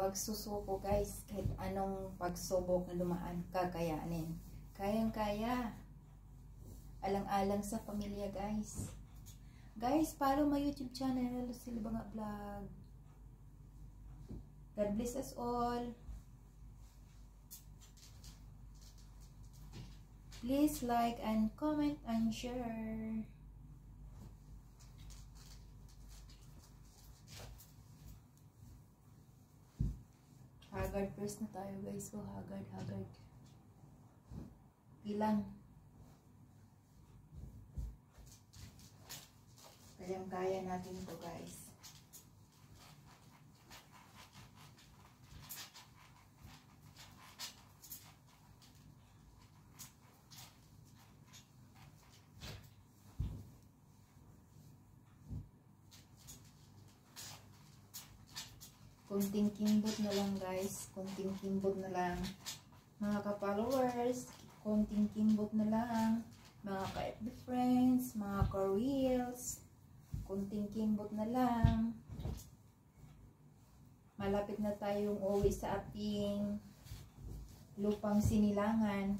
Huwag susuko guys. Kahit anong pagsubok na dumaan, kakayanin. Kayang-kaya. Alang-alang sa pamilya guys. Guys, follow my YouTube channel, Lucille Banga Vlog. God bless us all. Please like and comment and share. Haggard first na tayo guys. So haggard. Ilang. Kayang-kaya natin ito guys. Kunting kimbot na lang guys. Kunting kimbot na lang. Mga ka-followers, kunting kimbot na lang. Mga ka-FB friends, mga ka-reels, kunting kimbot na lang. Malapit na tayong uwi sa ating lupang sinilangan.